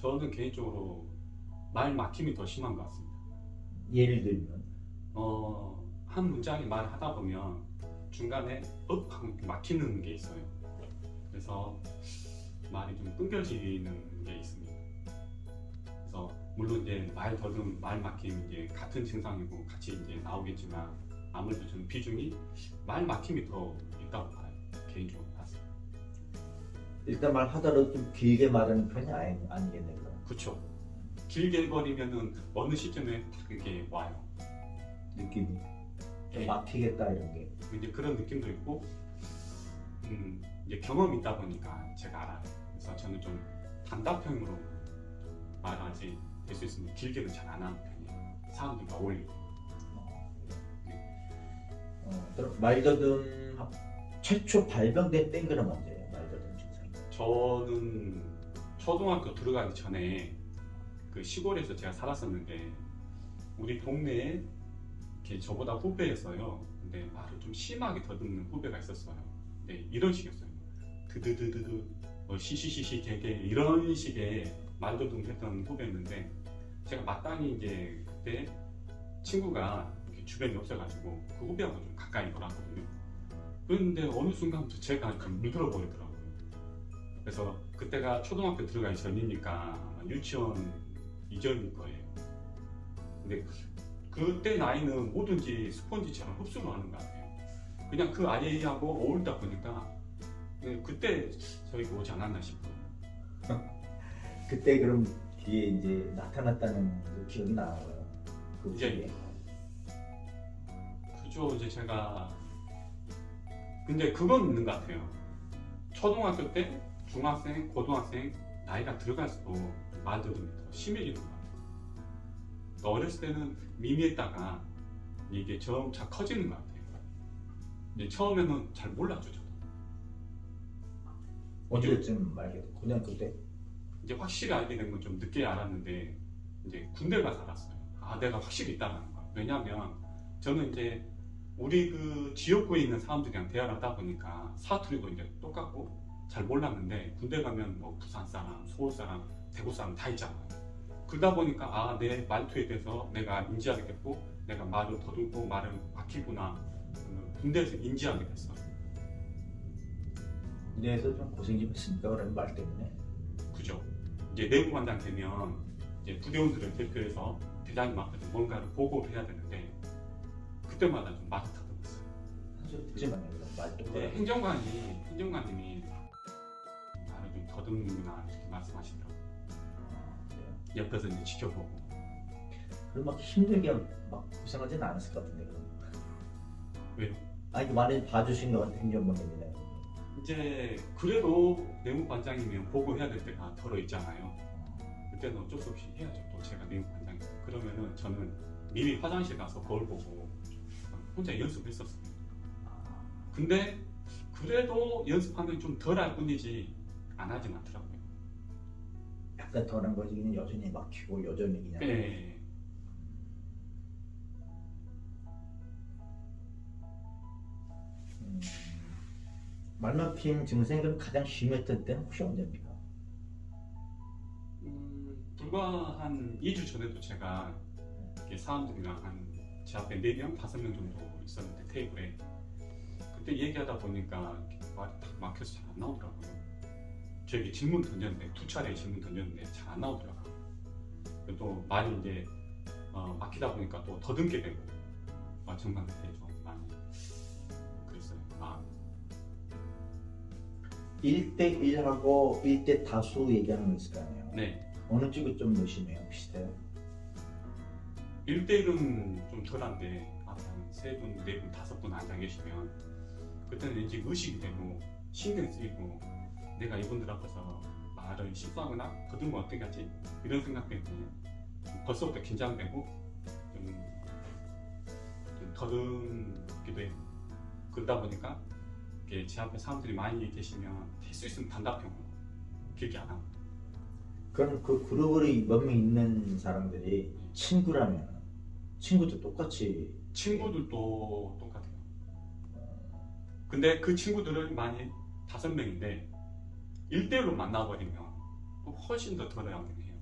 저는 개인적으로 말 막힘이 더 심한 것 같습니다. 예를 들면 한 문장이 말을 하다 보면 중간에 하고 막히는 게 있어요. 그래서 말이 좀 끊겨지는 게 있습니다. 그래서 물론 이제 말 더듬, 말 막힘 이제 같은 증상이고 같이 이제 나오겠지만 아무래도 저는 비중이 말 막힘이 더 있다고 봐요. 개인적으로 봤어요. 일단 말하더라도 좀 길게 말하는 편이 아니겠네 그럼. 그렇죠. 길게 해버리면은 어느 시점에 딱 이게 와요. 느낌이 좀 예. 막히겠다 이런 게. 이제 그런 느낌도 있고, 이제 경험이 있다 보니까 제가 알아요. 그래서 저는 좀 단답형으로 말하지 될 수 있으면 길게는 잘 안 하는 편이에요. 사람들과 어울리고. 그럼 말더듬 최초 발병된 때가 언제예요? 말더듬 증상이. 저는 초등학교 들어가기 전에 그 시골에서 제가 살았었는데 우리 동네에 이렇게 저보다 후배였어요. 근데 말을 좀 심하게 더듬는 후배가 있었어요. 근데 이런 식이었어요. 드드드드드, 시시시시 개개 이런 식의 말더듬 했던 후배였는데 제가 마땅히 이제 그때 친구가 이렇게 주변에 없어가지고 그 후배하고 좀 가까이 놀았거든요. 그런데 어느 순간부터 제가 좀 물들어 버리더라고요. 그래서 그때가 초등학교 들어가기 전이니까 아마 유치원 이전일 거예요. 근데 그때 나이는 뭐든지 스펀지처럼 흡수를 하는 것 같아요. 그냥 그 아이하고 어울리다 보니까 그때 저희가 오지 않았나 싶어요. 그때 그럼 뒤에 이제 나타났다는 그 기억이 나와요. 그 이제 뒤에. 그죠. 이제 제가 근데 그건 있는 것 같아요. 초등학교 때 중학생, 고등학생 나이가 들어갈수록 말더듬이 더 심해지는 것 같아요. 그러니까 어렸을 때는 미미했다가 이게 점차 커지는 것 같아요. 이제 처음에는 잘 몰랐죠, 저도. 언제쯤 알게 됐고 그냥 그때. 이제 확실히 알게 된 건 좀 늦게 알았는데 이제 군대 가서 알았어요. 아, 내가 확실히 있다는 거. 왜냐하면 저는 이제 우리 그 지역구에 있는 사람들이랑 대화를 하다 보니까 사투리도 이제 똑같고 잘 몰랐는데 군대 가면 뭐 부산 사람, 서울 사람, 대구 사람 다 있잖아요. 그러다 보니까 아, 내 말투에 대해서 내가 인지하게 됐고 내가 말을 더듬고 말을 막히구나 군대에서 인지하게 됐어요. 군대에서 좀 고생 좀 했습니까? 그런 말 때문에. 그죠. 이제 내부관장 되면 이제 부대원들을 대표해서 대장님 앞에서 뭔가를 보고를 해야 되는데 그때마다 좀 말을 더듬었어요. 사실 듣지만 이런 말 때문에. 네, 행정관님이 말을 좀 더듬는구나 이렇게 말씀하시더라고요. 옆에서 이제 지켜보고. 그럼 막 힘들게 막 고생하지는 않았을 것 같은데 그럼. 왜요? 아니 많이 봐주신 것 같아 행정관님이나. 이제 그래도 내무반장이면 보고해야 될 때가 덜어 있잖아요. 그때는 어쩔 수 없이 해야죠. 또 제가 내무반장이 그러면은 저는 미리 화장실 가서 거울 보고 혼자 연습했었어요. 근데 그래도 연습하면 좀 덜 할 뿐이지 안 하진 않더라고요. 약간 덜한 거지 그냥 여전히 막히고 여전히 그냥. 네. 말막힘 증상이 가장 심했던 때는 혹시 언제입니까? 불과 한 2주 전에도 제가 이렇게 사람들이랑 한 제 앞에 4명, 5명 정도 있었는데 테이블에 그때 얘기하다 보니까 말이 딱 막혀서 잘 안 나오더라고요. 저에게 질문 던졌는데 2차례 질문 던졌는데 잘 안 나오더라고요. 그리고 또 말이 이제 막히다 보니까 또 더듬게 되고 정말 그때 좀 많이 그랬어요. 마음이. 1대1하고 1대 다수 얘기하는 거 있을 거 아니에요? 네. 어느 쪽이 좀 더 심해요? 비슷해요? 1대1은 좀 덜한데 앞에 한 3분, 4분, 5분 앉아 계시면 그때는 왠지 의식이 되고 신경 쓰이고 내가 이분들 앞에서 말을 실수하거나 더듬으면 어떻게 하지? 이런 생각 때문에 벌써부터 긴장되고 좀 더듬기도 해요. 그러다 보니까 이렇게 제 앞에 사람들이 많이 계시면 할 수 있으면 단답형으로 길게 안 하고. 그럼 그 그룹에 몇 명 있는 사람들이 친구라면 친구도 똑같이. 친구들도 똑같아요. 근데 그 친구들은 만약 5명인데 1대1로 만나버리면 또 훨씬 더 덜하긴 해요.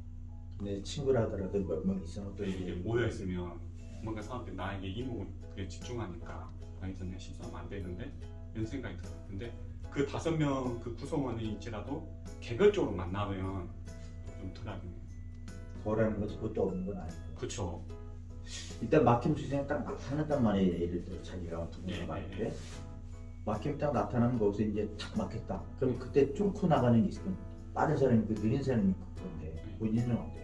내 친구라 하더라도 몇 명 있으면 또 이게 모여 있으면 뭔가 사람들이 나에게 이목에 집중하니까 인터넷 시선 안 되는데 이런 생각이 들어요. 근데 그 5명 그 구성원일지라도 개별적으로 만나면 좀 덜하긴 해요. 거라는 것이 그것도 없는 건 아니고. 그렇죠. 일단 막힘 수생이 딱 나타난단 말이에요. 예를 들어 자기가 동네에 예, 갈 예, 때 막힘 딱 나타나면 거기서 이제 탁 막혔다. 그럼 그때 뚫고 나가는 게 있으면 빠른 사람이 있고 느린 사람이 있고 그런데 본인은 어때요?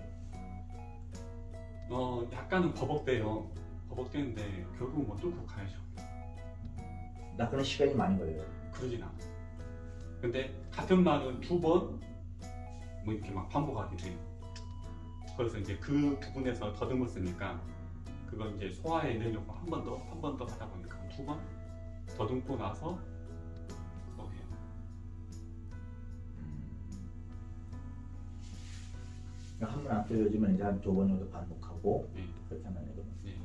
약간은 버벅대요. 버벅대는데 결국 뭐 뚫고 가야죠. 낚는 시간이 많이 걸려요. 그러진 않아. 근데 같은 말은 2번 뭐 이렇게 막 반복하게 돼요. 그래서 이제 그 부분에서 더듬었으니까 그걸 이제 소화해내려고 한 번 더 하다 보니까 2번 더듬고 나서 또 해요. 한 번 안 떠요지만 이제 한 2번 정도 반복하고 네. 그렇게 하면 되거든요. 네.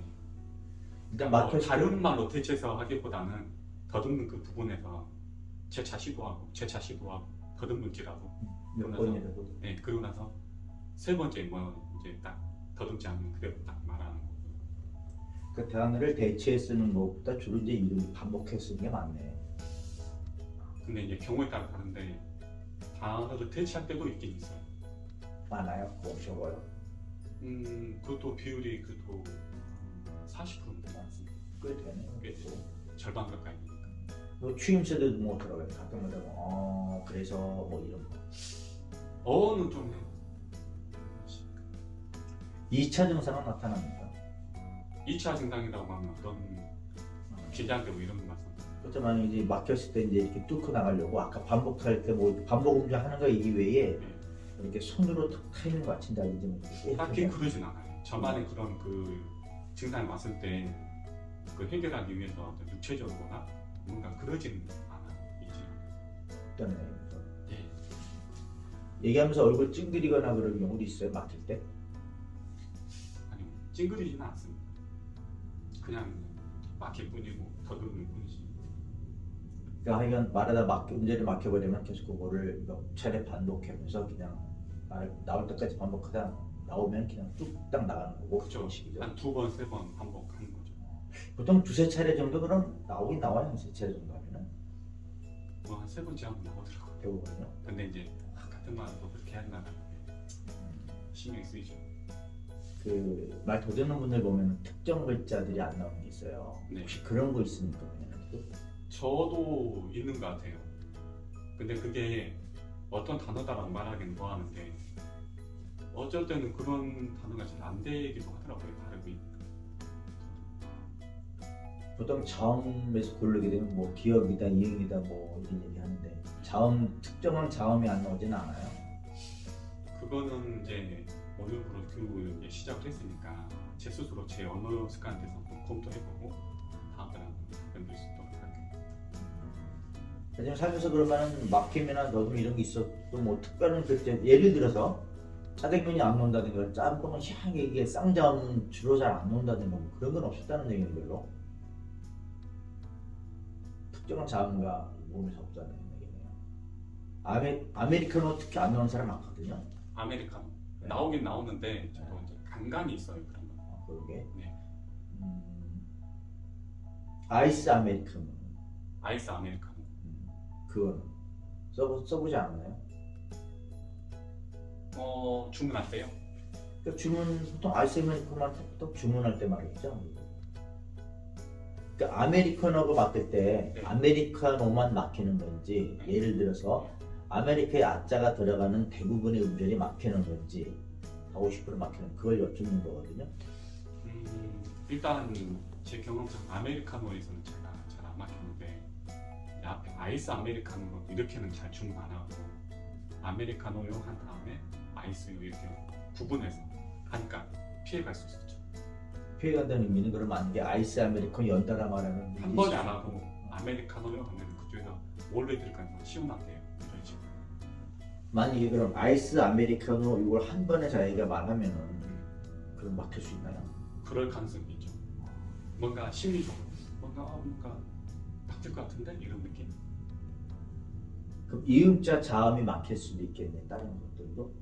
일단 뭐 막혔을 다른 때 말로 대체해서 하기보다는 더듬는 그 부분에서 재차 시도하고 더듬을지라도 몇 그러면서- 번이라도 네, 그러고 나서 3번째 뭐 이제 딱 더듬지 않으면 그대로 딱 말하는 거. 그 단어를 대체해 쓰는 것보다 주로 이제 이름을 반복해 쓰는 게 많네. 근데 이제 경우에 따라 다른데 단어를 대체할 때도 있긴 있어요. 많아요. 그거 적어요. 그것도 비율이 그래도 40% 정도 많습니다. 꽤 되네요. 꽤 되죠. 절반 가까이. 뭐 추임새도 뭐 들어가요. 가끔 하다가 그래서 뭐 이런 거. 어는 좀 해요. 2차 증상은 나타납니까? 2차 증상이라고 하면 어떤 긴장되고 이런 거 말씀. 그렇죠. 만약 이제 막혔을 때 이제 이렇게 뚫고 나가려고 아까 반복할 때 뭐 반복 음주하는 거 이외에 네. 이렇게 손으로 툭 트이는 것 같은데 알지 뭐. 딱히 그러진 않아요. 저만의 그런 그 증상이 왔을 때 그 해결하기 위해서 어떤 육체적으로나 뭔가 그러지는 않아요. 이제. 어떤 예. 얘기하면서 얼굴 찡그리거나 그런 경우도 있어요. 막힐 때. 아니 찡그리지는 않습니다. 그냥 막힐 뿐이고 더듬는 뿐이지. 그러니까 하여간 말하다 음절이 막혀버리면 계속 그거를 몇 차례 반복하면서 그냥 말 나올 때까지 반복하다 나오면 그냥 뚝딱 나가는 거고 그렇죠. 그런 식이죠. 한 2번, 3번 반복하는 거죠. 보통 2-3차례 정도 그럼 나오긴 나와요. 한 3차례 정도 하면은 뭐한 3번째 한번 나오더라고요. 대부분요. 근데 이제 같은 말도 그렇게 한다는 게 신경이 쓰이죠. 그 말 더듬는 분들 보면 특정 글자들이 안 나오는 게 있어요. 네. 혹시 그런 거 있습니까? 그냥? 저도 있는 것 같아요. 근데 그게 어떤 단어다라고 말하기는 뭐하는데 어쩔 때는 그런 단어가 잘 안 되기도 하더라고요. 발음이. 보통 자음에서 고르게 되면 뭐 기억이다, 이응이다 뭐 이런 얘기 하는데 자음 특정한 자음이 안 나오진 않아요. 그거는 이제 언어로 교육을 이제 시작을 했으니까 제 스스로 제 언어 습관에 대해서 한번 검토해보고 다음번에 한번 연구할 수 있도록 할게요. 지금 살면서 그러면 막힘이나 더듬 이런 게 있어도 뭐 특별한 글자 예를 들어서 짜장면이 안 나온다든가 짬뽕은 희한하게 이게 쌍자음 주로 잘 안 나온다든가 뭐 그런 건 없었다는 얘기는 별로 특정한 자음과 몸에서 없다는 얘기네요. 아메리카노 특히 안 나오는 사람 많거든요. 아메리카노 네. 나오긴 나오는데 저도 이제 간간이 있어요 그런 거. 그러게. 네. 아이스 아메리카노 아이스 아메리카노. 그거는 써보지 않았나요? 주문할 때요? 그러니까 주문 보통 아이스 아메리카노 보통 주문할 때 말이죠. 그러니까 아메리카노가 막힐 때 네. 아메리카노만 막히는 건지 네. 예를 들어서 아메리카의 아자가 들어가는 대부분의 음절이 막히는 건지 50% 막히는 그걸 여쭙는 거거든요. 일단 제 경험상 아메리카노에서는 제가 잘 안 막히는데 앞에 아이스 아메리카노로 이렇게는 잘 주문 안 하고 아메리카노요 한 다음에 아이스요 이렇게 구분해서 하니까 피해갈 수 있었죠. 피해간다는 의미는 그럼 아닌 게 아이스 아메리카노 연달아 말하는 한 번에 안 하고 아메리카노요 하면 그쪽에서 원래 들어가서 시원하게 해요. 이런 식으로. 만약에 그럼 아이스 아메리카노 이걸 한 번에 자기가 말하면은 그럼 막힐 수 있나요? 그럴 가능성이 있죠. 뭔가 심리적으로 뭔가 바뀔 것 같은데 이런 느낌. 그럼 이음자 자음이 막힐 수도 있겠네. 다른 것들도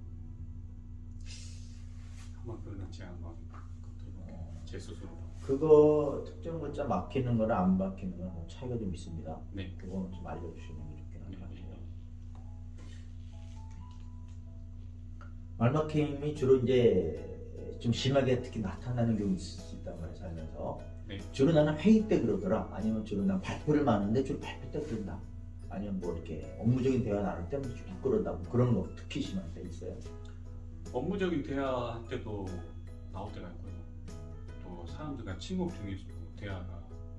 한번 그거는 제가 한번 제 스스로. 그거 특정 글자 막히는 거랑 안 막히는 거랑 뭐 차이가 좀 있습니다. 네. 그거 좀 알려주시면 좋긴 할 것 같아요. 말막힘이 주로 이제 좀 심하게 특히 나타나는 경우 있단 말이에요, 살면서. 네. 주로 나는 회의 때 그러더라. 아니면 주로 난 발표를 많은데 주로 발표 때 그런다. 아니면 뭐 이렇게 업무적인 대화 나눌 때 좀 부끄러다. 뭐 그런 거 특히 심할 때 있어요. 업무적인 대화할 때도 나올 때가 있고요. 또 사람들과 친목 중에서도 대화가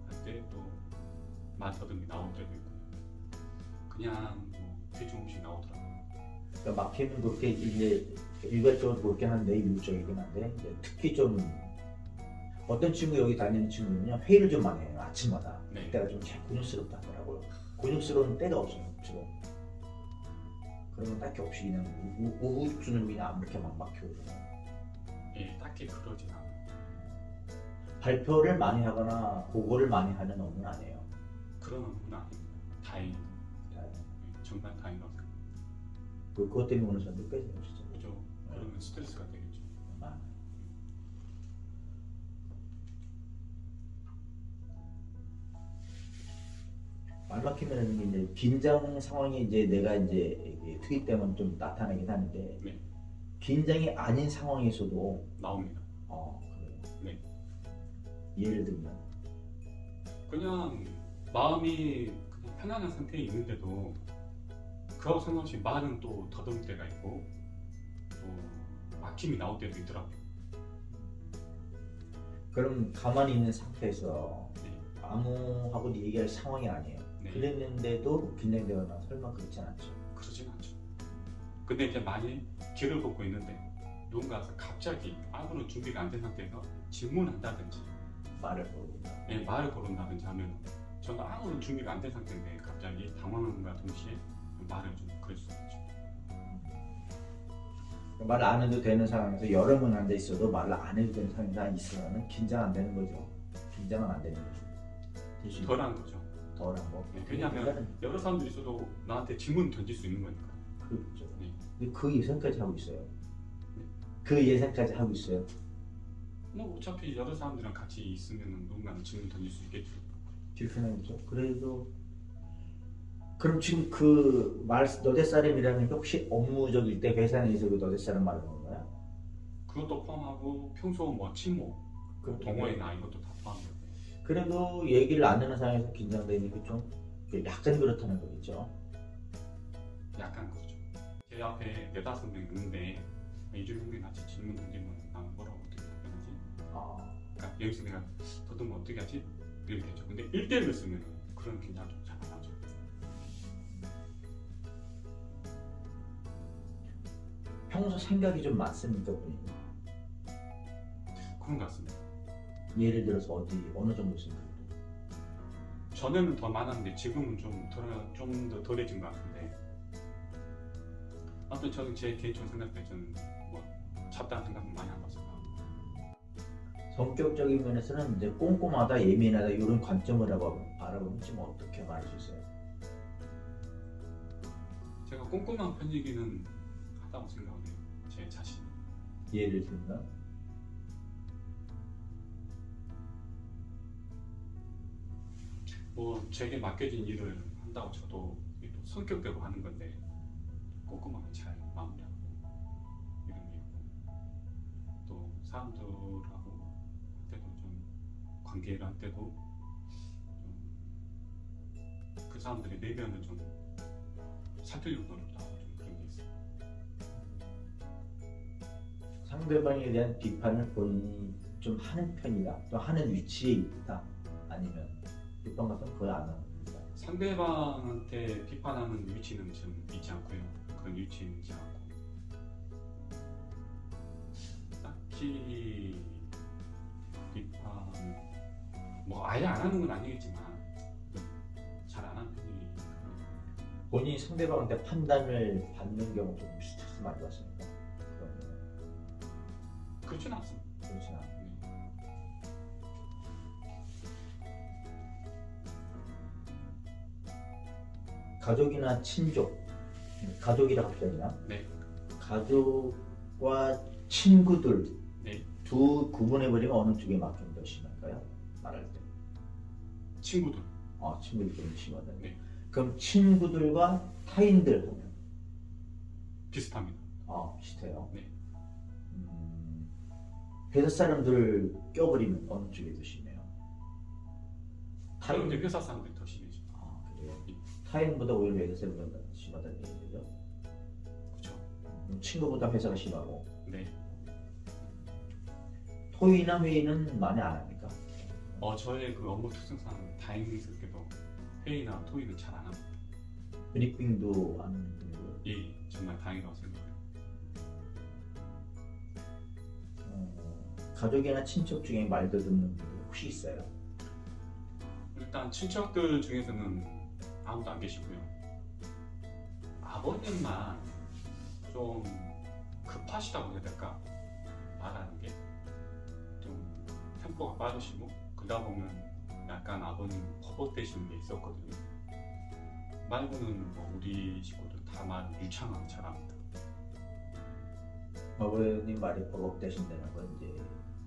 할 때 또 말 더듬이 나올 때도 있고 그냥 뭐 대충 없이 나오더라고요. 그러니까 막히는 그렇게 이제 일괄적으로 그렇긴 한데 이율적이긴 한데 이제 특히 좀 어떤 친구 여기 다니는 친구는요 회의를 좀 많이 해요 아침마다. 네. 그때가 좀 참 곤욕스럽다 하더라고요. 곤욕스러운 때가 없어요 주로. 그러면 딱히 없이 그냥 우후죽순을 그냥 이렇게 막 막혀요. 예, 딱히 그러진 않아요. 발표를 많이 하거나 보고를 많이 하는 업무는 아니에요. 그런 업무는 아닙니다. 다행히 정말 다행이라고 생각합니다. 그것 때문에 오는 사람들 꽤 생기시죠. 그죠? 그러면 스트레스가 되겠죠. 말 막히면 이제 긴장 상황이 이제 내가 이제 투입되면 좀 나타나긴 하는데 네. 긴장이 아닌 상황에서도 나옵니다. 그래요. 네. 예를 들면 그냥 마음이 그냥 편안한 상태에 있는데도 그하고 상관없이 말은 또 더듬을 때가 있고 또 막힘이 나올 때도 있더라고요. 그럼 가만히 있는 상태에서 네. 아무하고 얘기할 상황이 아니에요. 네. 그랬는데도 긴장되거나 설마 그렇진 않죠. 그러진 않죠. 근데 이제 만일 길을 걷고 있는데 누군가가 갑자기 아무런 준비가 안 된 상태에서 질문한다든지 말을 모른다. 말을 거론다든지 하면 저는 아무런 준비가 안 된 상태인데 갑자기 당황함과 동시에 말을 좀 그럴 수 있죠. 말 안 해도 되는 상황에서 여러 명 앉아 있어도 말을 안 해도 되는 상황이 있으면 긴장 안 되는 거죠. 긴장은 안 되는 거죠. 덜한 거죠. 덜한 거. 네, 왜냐하면 여러 사람들이 있어도 나한테 질문 던질 수 있는 거니까. 그렇죠. 네. 근데 그 예상까지 하고 있어요. 네. 그 예상까지 하고 있어요. 뭐 어차피 여러 사람들이랑 같이 있으면 누군가는 질문 던질 수 있겠죠. 불편하겠죠. 그래도 그럼 지금 그 말 너댓사람이라는 게 혹시 업무적일 때 회사 내에서 그 너댓사람 말하는 건가요? 그것도 포함하고 평소 뭐 친목, 그 동호회나 이것도 다 포함돼요. 그래도 얘기를 안 하는 상황에서 긴장되는 게 좀 약간 그렇다는 거겠죠. 약간 그렇죠. 제 앞에 4-5명 있는데 이중 형님 같이 질문 던지면 나는 뭐라고 어떻게 답변하지? 그러니까 여기서 내가 더듬면 어떻게 하지? 이렇게 되죠. 근데 1대1로 쓰면 그런 긴장 좀 잘 안 하죠. 평소 생각이 좀 많습니까 본인? 그런 것 같습니다. 예를 들어서 어느 정도 생각? 전에는 더 많았는데 지금은 좀 더 덜해진 것 같은데 아무튼 저는 제 개인적인 생각 때 저는 뭐 잡다한 생각은 많이 한 것 같습니다. 성격적인 면에서는 이제 꼼꼼하다, 예민하다 이런 관점을 바라보면 지금 어떻게 말할 수 있어요? 제가 꼼꼼한 편이기는 하다고 생각을 해요. 제 자신이. 예를 들면 뭐 제게 맡겨진 일을 한다고 저도 이게 또 성격대로 하는 건데 꼼꼼하게 잘 마무리하고 이런 게 있고 또 사람들하고 할 때도 좀 관계를 할 때도 좀 그 사람들의 내면을 좀 살피려고 노력도 하고 좀 그런 게 있어요. 상대방에 대한 비판을 본인이 좀 하는 편이다, 또 하는 위치에 있다, 아니면 비판 같은 거 거의 안 하는 편이다. 상대방한테 비판하는 위치는 좀 있지 않고요. 그런 위치는 있지 않고 딱히 비판 뭐 아예 안 하는 건 아니겠지만 잘 안 하는 편이에요. 본인이 상대방한테 판단을 받는 경우 좀 스트레스 많이 받습니까? 그렇진 않습니다. 그렇진 않아요. 가족이나 친족, 가족이라 갑자기나 네. 가족과 친구들 네, 두 구분해버리면 어느 쪽에 막힘이 더 심할까요? 말할 때. 친구들. 친구들 좀 심하다. 네. 그럼 친구들과 타인들 보면 비슷합니다. 비슷해요. 네. 회사 사람들을 껴버리면 어느 쪽이 더 심해요? 그럼 이제 회사 사람들이 더 심해져. 그래요? 예. 타인보다 오히려 회사 사람보다 심하다는 얘기죠? 그렇죠. 친구보다 회사가 심하고 네. 토의나 회의는 많이 안 합니까? 저의 그 업무 특성상 다행스럽게도 회의나 토의는 잘 안 합니다. 브리핑도 안 하고 정말 다행이라고 생각해요. 가족이나 친척 중에 말 더듬는 분들 혹시 있어요? 일단 친척들 중에서는 아무도 안 계시고요. 아버님만 좀 급하시다고 해야 될까? 말하는 게 좀 템포가 빠르시고 그러다 보면 약간 아버님 버벅대시는 게 있었거든요. 말고는 뭐 우리 식구들 다 말 유창하게 잘합니다. 아버님 말이 버벅대신다는 건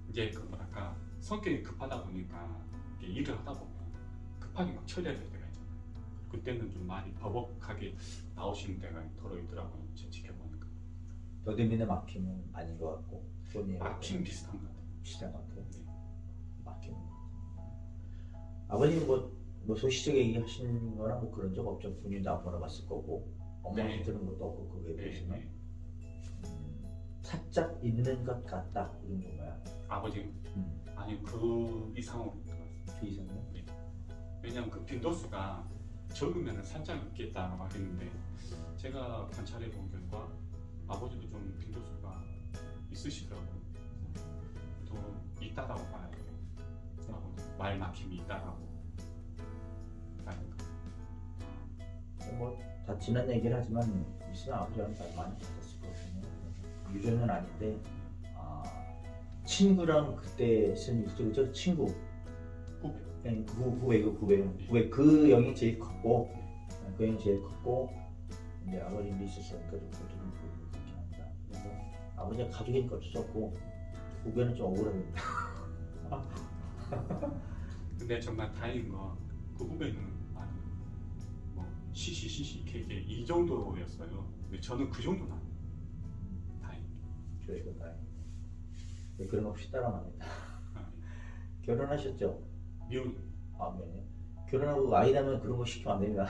이제 그 뭐랄까 성격이 급하다 보니까 이게 일을 하다 보면 급하게 막 처리해야 될 때가 있잖아요. 그때는 좀 많이 버벅하게 나오시는 때가 더러 있더라고요. 제가 지켜보니까. 더듬이는 막힘은 아닌 것 같고 본인의 막힘 비슷한 것 같아요. 비슷한 것 같아요. 네. 막힘. 아버님 뭐 소시적 얘기하신 거나 뭐 그런 적 없죠? 본인도 안 물어봤을 거고 어머니 네. 들은 것도 없고 그거에 대해서는 네. 살짝 있는 것 같다 그 정도인가요? 아버지 아니 그 이상으로 들어갔어요. 그 이상은? 왜냐면 그 빈도수가 적으면 살짝 있겠다라고 하겠는데 제가 관찰해 본 결과 아버지도 좀 빈도수가 있으시더라고요. 또 있다라고 봐야 돼요. 아버지 말 막힘이 있다라고 봐야 될까. 뭐다 지난 얘기를 하지만 있으면 아버지랑 말 많이 받았을 거거든요. 유전은 아닌데 친구랑 그때 쓴 그죠? 친구 후배. 후배 그 영이 제일 컸고 그 영이 제일 컸고 이제 아버님도 있었으니까 좀 그렇게 한다. 그래서 아버지가 가족이니까 어쩔 수 없고 후배는 좀 억울합니다. 근데 정말 다행인 건 그 후배는 많이 뭐 시시 케이크 이 정도였어요. 근데 저는 그 정도는 아니에요. 다행히. 저희가 다행. 그런 거 없이 따라갑니다. 아, 결혼하셨죠? 미운. 네. 결혼하고 아이 낳으면 그런 거 시키면 안 됩니다.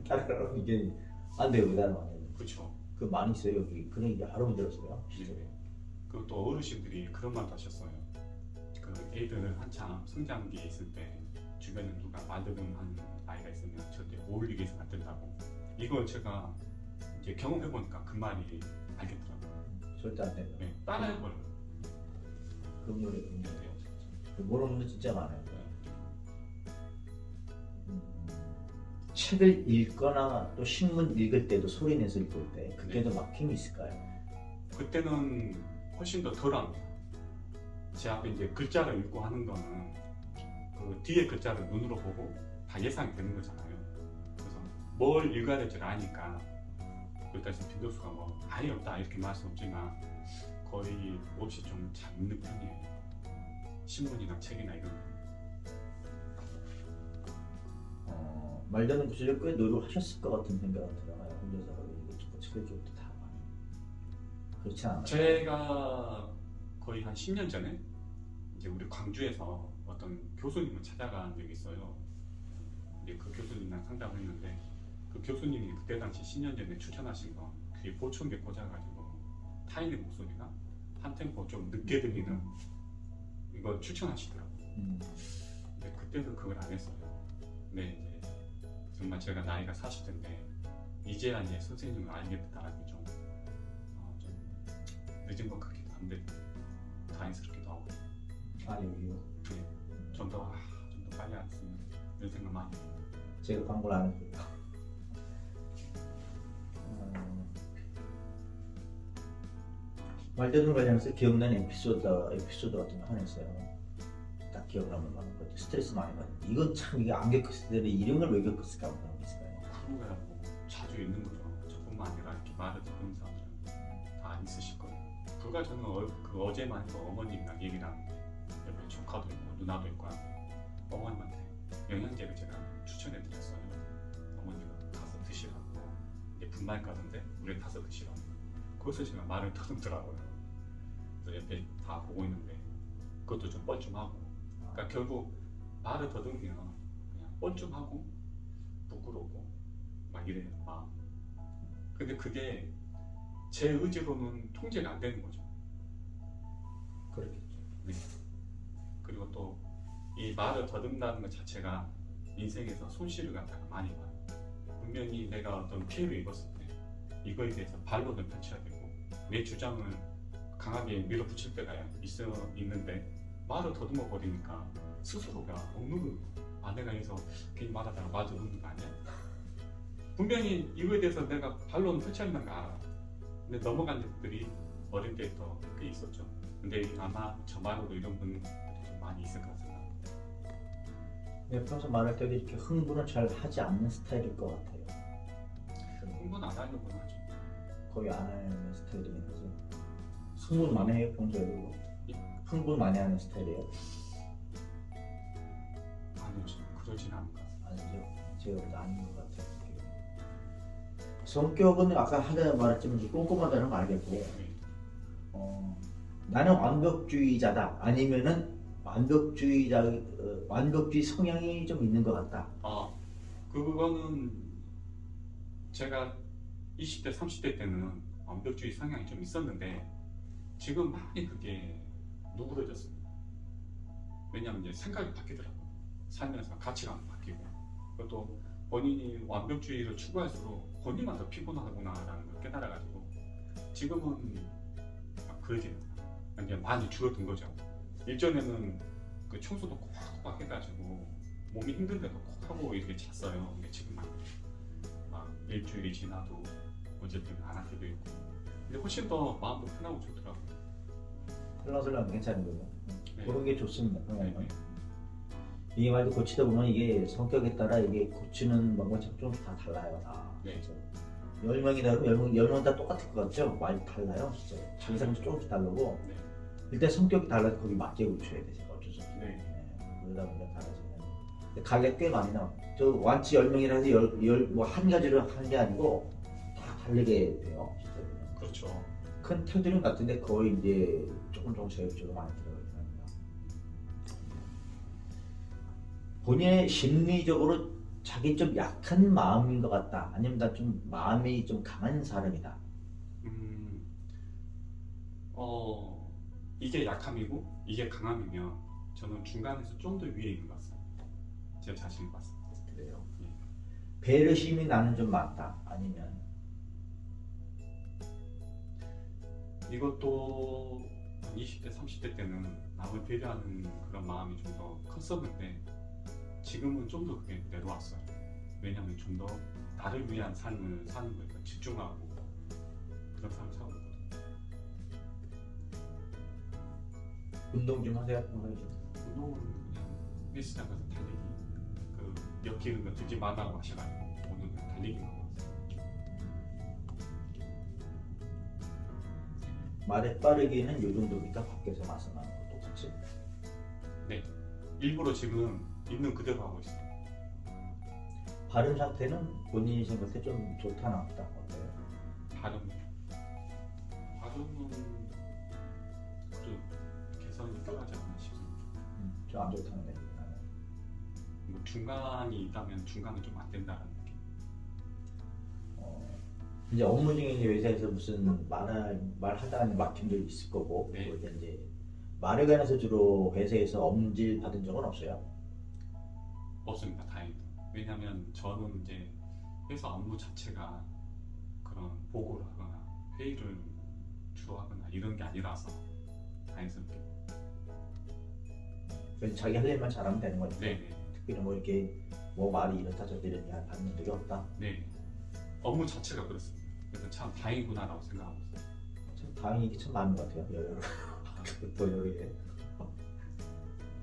따라가라고 이게 안 돼요. 왜 따라가면 안 돼요. 그렇죠. 그 많이 있어요 여기. 그런 얘기 여러 번 들었어요. 네. 그리고 또 어르신들이 그런 말도 하셨어요. 그 애들 한참 성장기에 있을 때 주변에 누가 말더듬하는 아이가 있으면 절대 어울리게 해서는 안 된다고. 이걸 제가 이제 경험해 보니까 그 말이 알겠더라고요. 절대 안 된다. 네, 따라해버려요. 금요일에 모르는 분들 진짜 많아요. 책을 읽거나 또 신문 읽을 때도 소리 내서 읽을 때 그때도 막힘이 있을까요? 그때는 훨씬 더 덜합니다. 제 앞에 이제 글자를 읽고 하는 거는 그 뒤에 글자를 눈으로 보고 다 예상이 되는 거잖아요. 그래서 뭘 읽어야 될지 아니까 그때서 빈도수가 뭐 아예 없다 이렇게 말할 수 없지만 거의 없이 좀 잘 읽는 편이에요. 신문이나 책이나 이런 거. 말되는 구절을 꽤 노력하셨을 것 같은 생각이 들어요. 혼자서 이것도 책을부터 다 그렇지 않아요? 제가 거의 한 10년 전에 이제 우리 광주에서 어떤 교수님을 찾아간 적이 있어요. 이제 그 교수님이랑 상담을 했는데 그 교수님이 그때 당시 10년 전에 추천하신 건 귀에 보청기 꽂아가지고 타인의 목소리가 한 템포 좀 늦게 들리는 이걸 추천하시더라고요. 근데 그때도 그걸 안 했어요. 근데 이제 정말 제가 나이가 40대인데 이제야 이제 선생님을 알게 됐다는 게 좀 늦은 것 같기도 한데 다행스럽기도 하고. 아니요. 좀 더 빨리 알았으면 이런 생각 많이 해요. 제가 광고를 안 했고요. 말대로 관련해서 기억나는 에피소드 같은 거 하나 있어요. 딱 기억나는 거 하는 거. 스트레스 많이 받는. 이건 참 이게 안 겪었을 때는 이런 걸 왜 겪었을까 하는 거 있을까요? 그런 거야 뭐 자주 있는 거죠. 저뿐만 아니라 이렇게 말을 듣는 사람들은 다 있으실 거예요. 그가 저는 그 어제만 해도 어머님이랑 얘기를 하는데 옆에 조카도 있고 누나도 있고 하는데 어머님한테 영양제를 제가 추천해 드렸어요. 어머니가 가서 드시라고. 이제 분말 가는데 물에 타서 드시라고. 거기서 제가 말을 더듬더라고요. 그래서 옆에 다 보고 있는데 그것도 좀 뻘쭘하고. 그러니까 결국 말을 더듬으면 그냥 뻘쭘하고 부끄럽고 막 이래요 마음. 근데 그게 제 의지로는 통제가 안 되는 거죠. 그렇겠죠. 네. 그리고 또 이 말을 더듬는다는 것 자체가 인생에서 손실을 갖다가 많이 봐요. 분명히 내가 어떤 피해를 입었을 때 이거에 대해서 반론을 펼쳐야 되고 내 주장을 강하게 밀어붙일 때가 있는데 말을 더듬어 버리니까 스스로가 억누르는 거야. 내가 여기서 괜히 말하다가 말 더듬는 거 아니야? 분명히 이거에 대해서 내가 반론을 펼쳐야 한다는 거 알아. 근데 넘어간 적들이 어릴 때부터 꽤 있었죠. 근데 아마 저 말고도 이런 분들이 좀 많이 있을 것 같습니다. 네, 평소 말할 때도 이렇게 흥분을 잘 하지 않는 스타일일 것 같아요. 흥분 안 하려고는 하죠. 거의 안 하는 스타일이긴 하죠. 흥분 많이 해요, 평소에도? 흥분 많이 하는 스타일이에요? 아니요, 그러진 않은 것 같습니다. 아니죠. 제가 보다 아닌 것 같아요. 성격은 아까 하다 말했지만 이제 꼼꼼하다는 거 알겠고, 네. 나는 완벽주의자다 아니면은 완벽주의 성향이 좀 있는 것 같다. 그거는 제가 20대, 30대 때는 완벽주의 성향이 좀 있었는데 지금 많이 그게 누그러졌습니다. 왜냐하면 이제 생각이 바뀌더라고요. 살면서 가치관이 바뀌고 그것도 본인이 완벽주의를 추구할수록 본인만 더 피곤하구나라는 걸 깨달아가지고 지금은 그러지 않아요. 이제 많이 줄어든 거죠. 일전에는 그 청소도 콕콕 해가지고 몸이 힘든데도 콕 하고 이렇게 잤어요. 근데 지금 막 일주일이 지나도 어쨌든 안 할 때도 있고. 근데 훨씬 더 마음도 편하고 좋더라고요. 설렁설렁 괜찮은 거죠. 네. 그런 게 좋습니다. 네, 네. 이 말도 고치다 보면 이게 성격에 따라 이게 고치는 방법이 좀 다 달라요. 네. 진짜. 10명이다 그러면 10명 다 똑같을 것 같죠? 많이 달라요. 진짜. 자기 사람도 조금씩 다르고 네. 일단 성격이 달라서 거기 맞게 고쳐야 되죠. 어쩔 수 없어요. 네. 그러다 보면 달라지는. 갈래 꽤 많이 나와. 저 완치 10명이라서 뭐 한 가지를 한 게 아니고 다 다르게 돼요. 진짜. 그렇죠. 큰 틀들은 같은데 거의 이제 조금씩 많이 들어가긴 합니다. 본인의 심리적으로 자기 좀 약한 마음인 것 같다. 아니면 나 좀 마음이 좀 강한 사람이다. 이게 약함이고 이게 강함이면 저는 중간에서 좀 더 위에 있는 것 같습니다. 제 자신을 봤을 때. 그래요. 예. 배려심이 나는 좀 많다. 아니면 이것도 20대, 30대 때는 남을 배려하는 그런 마음이 좀 더 컸었는데 지금은 좀 더 그게 내려왔어요. 왜냐하면 좀 더 나를 위한 삶을 사는 거니까 집중하고 그런 삶을 살고 있거든요. 운동 좀 하세요. 운동은 그냥 헬스장 가서 달리기 그 엮이는 거 되지 말라고 하셔가지고 오늘 그냥 달리기 하고 왔어요. 말에 빠르기는 요 정도니까 밖에서 말씀하는 거 똑같이. 네, 일부러 지금 있는 그대로 하고 있어요. 발음 상태는 본인이 생각할 때 좀 좋다 나쁘다 어때요? 발음은 그 개선이 필요하지 않나 싶습니다. 좀 안 좋다는데. 뭐 중간이 있다면 중간은 좀 안 된다는 느낌. 이제 업무 중에 이제 회사에서 무슨 말하다 하는 막힘도 있을 거고, 네. 그리고 이제 말에 관해서 주로 회사에서 엄질 받은 적은 없어요? 없습니다. 다행히도. 왜냐하면 저는 이제 회사 업무 자체가 그런 보고를 하거나 회의를 주로 하거나 이런 게 아니라서 다행스럽게. 그래서 자기 할 일만 잘하면 되는 거니까. 네, 특별히 뭐 이렇게 뭐 말이 이렇다 저렇다 이런 게 받는 적이 없다. 네. 업무 자체가 그렇습니다. 그래서 참 다행이구나라고 생각하고 있어요. 참 다행히 이게 참 많은 것 같아요. 여러 더 여러 개.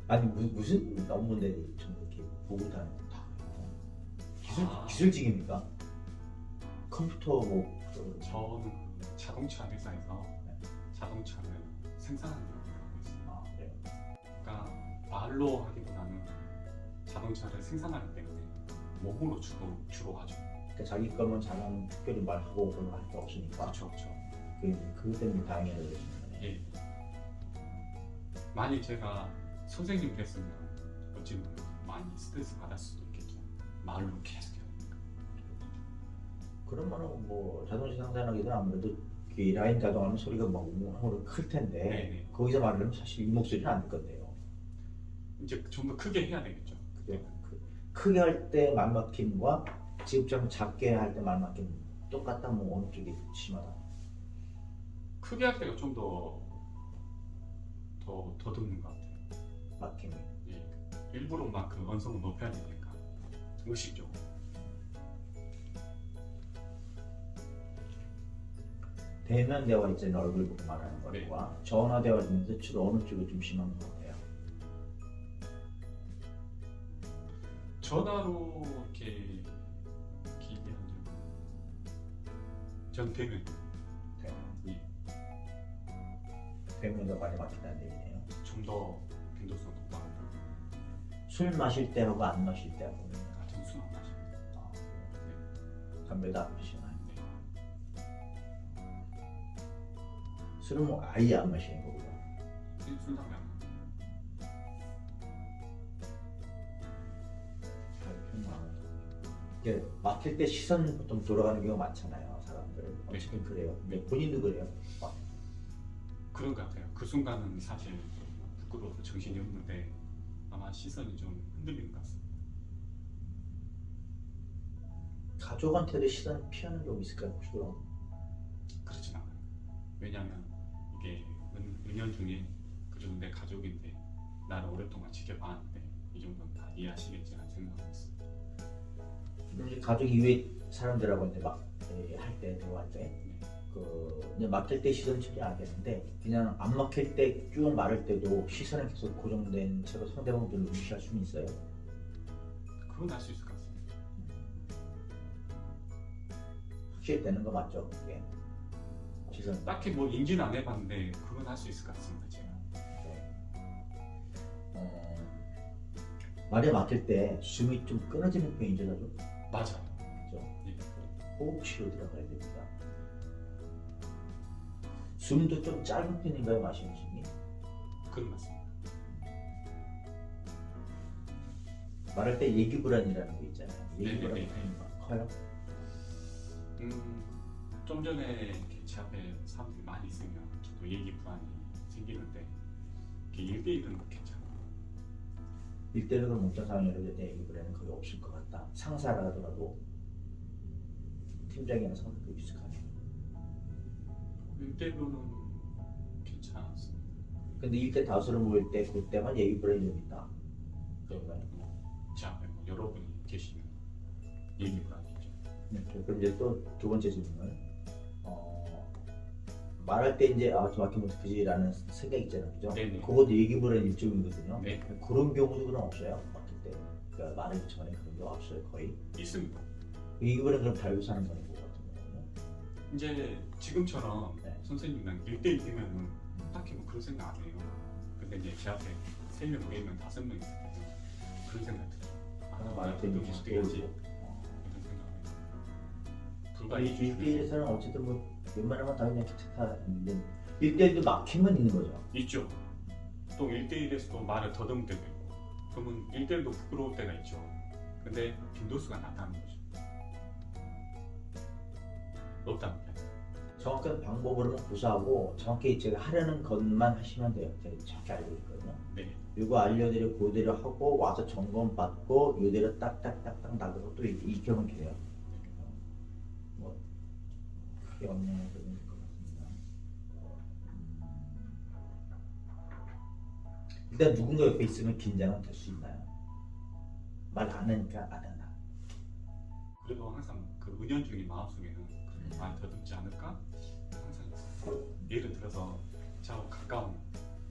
아니 무슨 업무인데 좀 이렇게 보고 다니는 거 다. 기술직입니까? 컴퓨터 뭐 저는 그 자동차 회사에서 자동차를 생산하는 걸 하고 있어요. 아, 그래요. 그러니까 말로 하기보다는 자동차를 생산하기 때문에 몸으로 주로 하죠. 그러니까 자기 거면 자기는 특별히 말하고 그런 거 할 게 없으니까 그렇죠, 그렇죠. 그것 때문에 다행이라고 그러시는 거네요. 예. 만일 제가 선생님 됐으면 어찌면 많이 스트레스 받을 수도 있겠죠. 말로 계속 해야 되니까. 그러면은 뭐 자동차 생산하기도 아무래도 이 라인 가동하면 소리가 막 웅웅하고 클 텐데 네네. 거기서 말하면 사실 이 목소리는 안 들 건데요. 이제 좀 더 크게 해야 되겠죠. 그죠? 크게 할 때 말막힘과 지금처럼 작게 할 때 말막힘 똑같다 뭐 어느 쪽이 심하다? 크게 할 때가 좀 더 듣는 것 같아요. 막힘이. 예. 일부러 막 그 언성을 높여야 되니까 의식적으로. 대면 대화 있잖아요. 얼굴 보고 말하는 네. 거와 전화 대화 중에서 주로 어느 쪽이 좀 심한 것 같아요? 전화로 이렇게 기대한 적은 전 대면. 대면. 예. 대면도 많이 막힌다는 얘기네요. 좀 더 빈도수가 높다고. 술 마실 때 하고 안 마실 때 하고 같은 술안 마셔요. 아, 그래요? 담배도 안 피시나요? 네. 술은 뭐 아예 안 마시는 거고요. 술 담배 안 마셔요. 이게 막힐 때 시선 보통 돌아가는 경우가 많잖아요, 사람들. 어쨌든 그래요. 근데 본인도 그래요. 그런 것 같아요. 그 순간은 사실 부끄러워서 정신이 없는데 아마 시선이 좀 흔들리는 것 같습니다. 가족한테도 시선 피하는 경우 있을까요, 혹시 그럼? 그렇진 않아요. 왜냐하면 이게 은연중에 그래도 내 가족인데 나를 오랫동안 지켜봤는데 이 정도는 다 이해하시겠지라는 생각을 했어요. 그럼 이제 가족 이외 사람들하고 이제 막 할 때 대화할 때 네. 이제 막힐 때 시선 처리 안 하겠는데 그냥 안 막힐 때 쭉 말할 때도 시선이 계속 고정된 채로 상대방들을 무시할 수는 있어요. 그건 할 수 있을 것 같습니다. 확실히 되는 거 맞죠? 그게 시선. 딱히 뭐 인지는 안 해봤는데 그건 할 수 있을 것 같습니다. 제가. 말에 막힐 때 숨이 좀 끊어지는 편이죠, 나도. 맞아요. 그죠? 예. 호흡 치료 들어가야 됩니다. 숨도 좀 짧은 편인가요, 마시는 숨이? 그건 맞습니다. 말할 때 얘기 불안이라는 거 있잖아요. 얘기 불안 네네네. 커요? 좀 전에 이렇게 제 앞에 사람들이 많이 있으면 저도 얘기 불안이 생기는데 이렇게 1대1은 괜찮아요. 일대일은 그럼 목장 상황이라도 내 얘기 불안은 거의 없을 것 같다. 상사라 하더라도 팀장이나 상사도 비슷하네. 1대1로는 괜찮습니다. 근데 일대 다수로 모일 때 그때만 얘기 불안이 좀 있다. 그런가요? 제 앞에 뭐 여러분이 계시면 얘기 불안이죠. 네. 그럼 이제 또 두 번째 질문은 말할 때 이제 저 막히면 어떡하지라는 생각 있잖아요, 그죠? 네네. 그것도 얘기 불안 일종이거든요. 네. 그런 경우도 그럼 없어요? 막힐 때 그러니까 말하기 전에 그런 게 없어요, 거의. 있습니다. 얘기 불안 그럼 달고 사는 거는 뭐 같은 경우는? 이제 지금처럼 네. 선생님이랑 1대1 되면은 딱히 뭐 그런 생각 안 해요. 근데 이제 제 앞에 3명, 4명, 5명 있을 때는 그런 생각 들어요. 말할 때 이거 좀 어떻게 하지? 떠오르고. 이런 생각을 해요. 불과 이 1대1에서는 어쨌든 뭐 웬만하면 다 그냥 기특하 있는데 1대1도 막힘은 있는 거죠. 있죠. 또 1대1에서도 말을 더듬을 때도 있고 그러면 1대1도 부끄러울 때가 있죠. 근데 빈도수가 낮다는 거죠. 높답니다. 정확한 방법으로는 구사하고 정확히 제가 하려는 것만 하시면 돼요. 제가 정확히 알고 있거든요. 네. 이거 알려드리고 그대로 하고 와서 점검 받고 이대로 딱딱딱딱 나가고 또 익혀면 돼요. 뭐 크게 없는 그런 것 같습니다. 일단 누군가 옆에 있으면 긴장은 될 수 있나요? 말 안 하니까 안 한다. 그래도 항상 그 은연중에 마음속에는 말 더듬지 않을까? 항상 있어요. 예를 들어서 저하고 가까운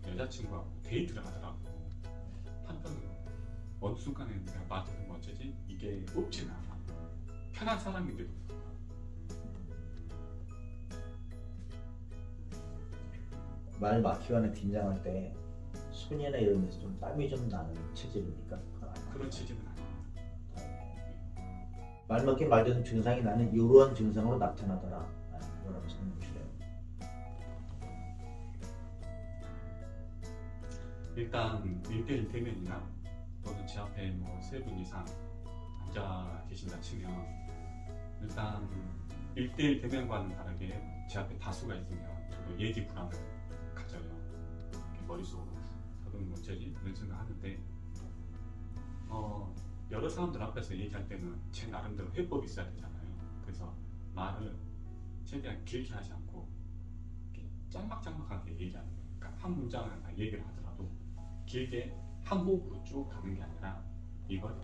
여자친구하고 데이트를 하더라고. 한편으로 어느 순간에 내가 말 더듬으면 어쩌지? 이게 없지는 않아. 편한 사람인데도 말 막히거나 긴장할 때 손이나 이런 데서 좀 땀이 좀 나는 체질입니까? 그런 체질은 아니에요. 말 막힌 말되는 증상이 나는 이러한 증상으로 나타나더라. 뭐라고 설명해 주세요. 일단 1대1 대면이나 또는 제 앞에 뭐 3분 이상 앉아 계신다 치면 일단 1대1 대면과는 다르게 제 앞에 다수가 있으면 저도 예기 불안을 가져요. 이렇게 머릿속으로 저는 뭐지 이런 생각 하는데 여러 사람들 앞에서 얘기할 때는 제 나름대로 회법이 있어야 되잖아요. 그래서 말을 최대한 길게 하지 않고 이렇게 짤막짤막하게 얘기하는 거예요. 그러니까 한 문장을 얘기를 하더라도 길게 한 호흡으로 쭉 가는 게 아니라 이걸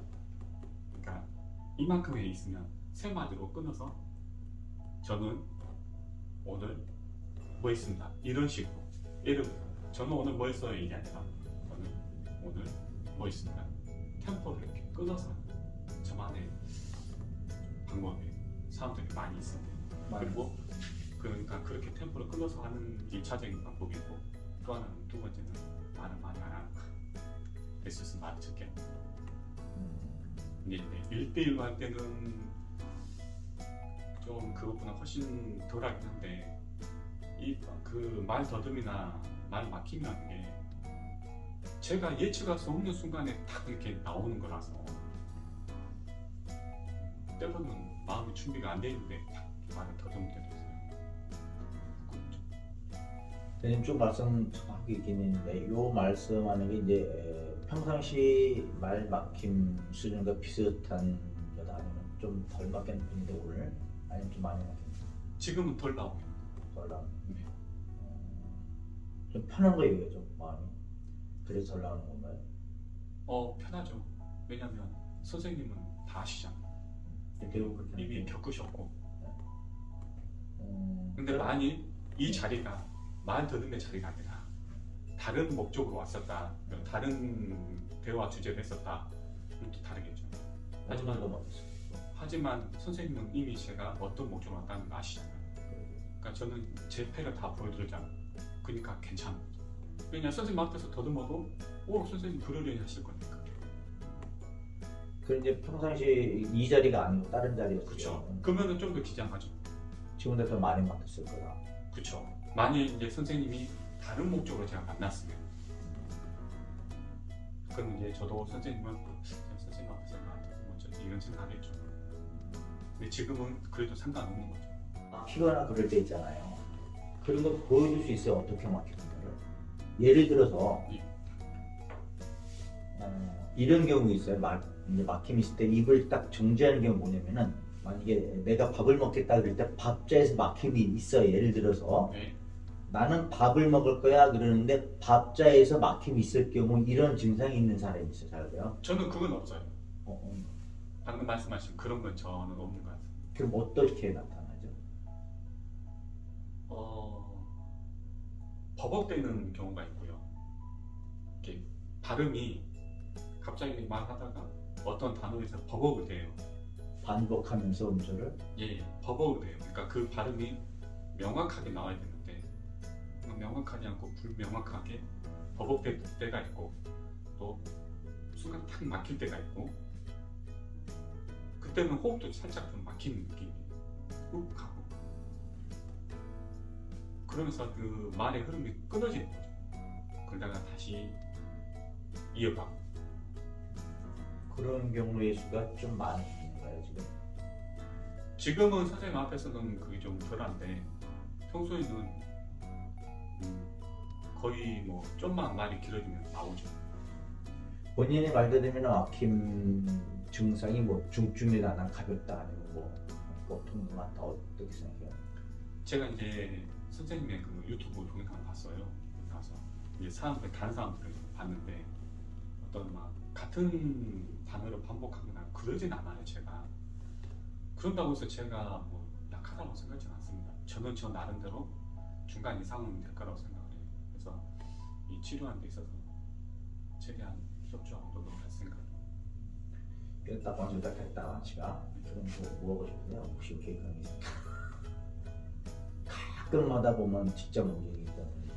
그러니까 이만큼에 있으면 세 마디로 끊어서 저는 오늘 뭐 했습니다. 이런 식으로 예를 들어 저는 오늘 뭐 했어요 이게 아니라 저는 오늘 뭐 했습니다. 템포를 이렇게 끊어서 저만의 방법이 사람들이 많이 있는데 그리고 그러니까 그렇게 템포를 끊어서 하는 1차적인 방법이고 또 하나는 두 번째는 말을 많이 안 하는 거 있었으면 말을 적게 근데 1대1로 할 때는 좀 그것보다 훨씬 덜하긴 한데 이 그 말 더듬이나 말 막히면 게 제가 예측할 수 없는 순간에 딱 이렇게 나오는 거라서 때로는 마음의 준비가 안 돼 있는데 딱 말을 더듬을 때도 있어요. 선생님 좀 말씀 하고 있긴 있는데 요 말씀하는 게 이제 평상시 말 막힘 수준과 비슷한 거다 아니면 좀 덜 막힌 편인데 오늘 아니면 좀 많이 막힌 지금은 덜 나오네요. 덜 나온 네. 좀 편한 거 얘기하죠 마음이 그래서 덜 나오는 건가요? 편하죠. 왜냐면 선생님은 다 아시잖아요. 결국 그렇게 이미 겪으셨고 근데 그럼- 만일 이 자리가 말 더듬의 자리가 아니라 다른 목적으로 왔었다 다른 대화 주제를 했었다 그럼 또 다르겠죠. 하지만 더 막혔어. 하지만 선생님은 이미 제가 어떤 목적으로 왔다는 걸 아시잖아요. 그러니까 저는 제 패를 다 보여드리잖아요. 그러니까 괜찮아요. 왜냐 선생님 앞에서 더듬어도 선생님 그러려니 하실 거니까. 그 이제 평상시 이 자리가 아니고 다른 자리였어요. 그렇죠. 그러면은 좀 더 기장하죠. 지금보다 더 많이 막혔을 거다. 그렇죠. 만일 이제 선생님이 다른 목적으로 제가 만났으면 그럼 이제 저도 선생님은 선생님 앞에서 나한테 어쩌지 이런 생각하겠죠. 근데 지금은 그래도 상관없는 거죠. 막히거나 그럴 때 있잖아요. 그런 거 보여줄 수 있어요. 어떻게 막히는지를. 예를 들어서 예. 이런 경우 있어요. 이제 막힘이 있을 때 입을 딱 정지하는 경우 뭐냐면은 만약에 내가 밥을 먹겠다 그럴 때 밥자에서 막힘이 있어요. 예를 들어서 네. 나는 밥을 먹을 거야 그러는데 밥자에서 막힘이 있을 경우 이런 증상이 있는 사람이 있어요. 잘 돼요. 저는 그건 없어요. 어. 방금 말씀하신 그런 건 저는 없는 것 같아요. 그럼 어떻게 나타나죠? 버벅대는 경우가 있고요. 이렇게 발음이 갑자기 말하다가 어떤 단어에서 버벅을 대요. 반복하면서 음소를 예, 버벅을 대요. 그러니까 그 발음이 명확하게 나와야 되는데 명확하지 않고 불명확하게 버벅될 때가 있고 또 순간 탁 막힐 때가 있고 그때는 호흡도 살짝 좀 막히는 느낌이 훅 하고 그러면서 그 말의 흐름이 끊어지는 거죠. 그러다가 다시 이어가고 그런 경우의 수가 좀 많은가요 지금? 지금은 선생님 앞에서는 그게 좀 덜한데 평소에는 거의 뭐 좀만 말이 길어지면 나오죠. 본인이 말대로 막힘 증상이 뭐 중증이다, 난 가볍다 아니면 뭐 보통 많다 어떻게 생각해요? 제가 이제 선생님의 그 유튜브 동영상을 봤어요. 가서 이제 사람들 다른 사람들을 봤는데 어떤 막 같은 단어를 반복하거나 그러진 않아요. 제가 그런다고 해서 제가 뭐 약하다고 생각하지는 않습니다. 저는 저 나름대로 중간 이상은 될 거라고 생각을 해요. 그래서 이 치료하는 데 있어서 최대한 협조하고 노력할 생각입니다. 딱 완전 딱 했다 지가 그럼 뭐 하고 싶으세요? 혹시 계획하는 게 있어요? 가끔마다 보면 진짜 문제이기 때문에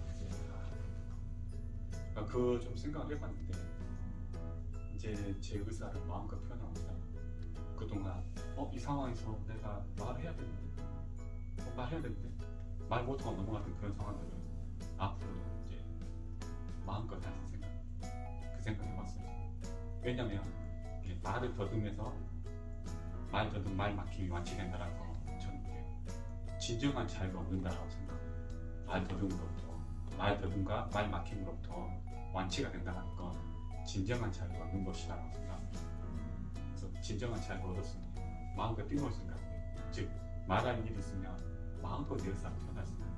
그 좀 생각을 해봤는데 이제 제 의사를 마음껏 표현합니다. 그동안 이 상황에서 내가 말해야 되는데 말해야 되는데 말 못하고 넘어갔던 그런 상황들을 앞으로 이제 마음껏 할 생각 그 생각 해봤어요. 왜냐면 이게 말을 더듬면서 말 더듬 말 막힘이 완치된다라서 저는 이게 진정한 자유가 얻는다라고 생각해요. 말 더듬으로부터 말 더듬과 말 막힘으로부터 완치가 된다는 건 진정한 자유가 얻는 것이라고 생각합니다. 그래서 진정한 자유를 얻었으니 마음껏 뛰놀 생각해요. 즉 말할 일이 있으면 마음껏 내 의사를 표현할 생각.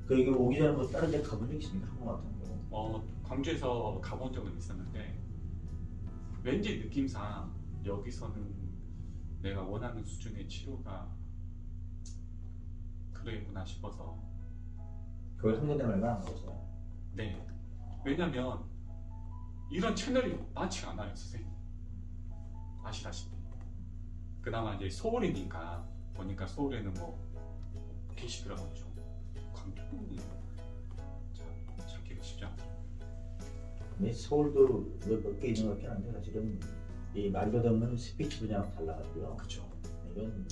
그 여기 오기 전에 뭐 다른 데 가본 적 있습니까? 한국 같은 거? 광주에서 가본 적은 있었는데 왠지 느낌상 여기서는 내가 원하는 수준의 치료가 그러겠구나 싶어서 그걸 한 군데 말고 안 가봤어요. 네. 왜냐면 이런 채널이 많지 않아요, 선생님. 아시다시피. 그나마 이제 서울이니까 보니까 서울에는 뭐 계시더라고요. 광주는 참 찾기가 쉽지 않죠. 근데 서울도 몇 개 있는 것 같긴 한데 사실은 이 말도 없는 스피치 분야랑 달라가지고요. 그렇죠. 이건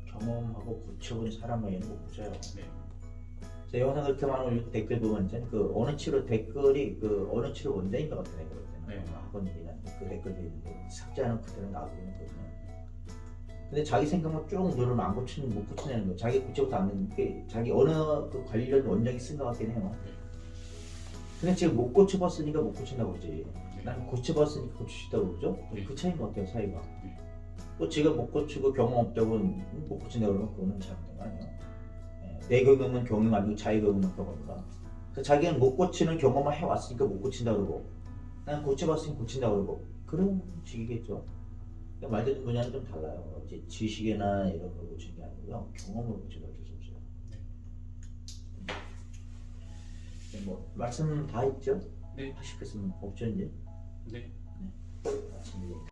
경험하고 고쳐본 사람 외에는 못 고쳐요. 네. 제 영상 그렇게 많은 올리고 댓글 보면 이제 그 어느 치료 댓글이 그 어느 치료 원장인 것 같아요. 네. 학원 얘기나 그 댓글도 있는데 삭제하는 그대로 나오고 있는 거거든요. 근데 자기 생각만 쭉 누르면 안 고치는 못 고치는 거. 자기 고치고도 안 되는 게 자기 어느 그 관련 원장이 쓴 것 같긴 해요. 네. 근데 지금 못 고쳐봤으니까 못 고친다고 그러지. 네. 난 고쳐봤으니까 고칠 수 있다고 그러죠? 네. 그 차이인 것 같아요, 사이가. 네. 또 지가 못 고치고 경험 없다고 못 고친다고 그러면 그거는 잘못된 거 아니에요. 내 경험은 경험 아니고 자기 경험은 경험이다. 그래서 자기는 못 고치는 경험을 해왔으니까 못 고친다 그러고 난 고쳐봤으니까 고친다 그러고 그런 식이겠죠. 그러니까 말되는 분야는 좀 달라요. 이제 지식이나 이런 걸 고치는 게 아니고요. 경험으로 고치는 게 어쩔 수 없어요. 뭐 말씀 다 했죠? 네. 하실 말씀 없죠 이제? 네. 말씀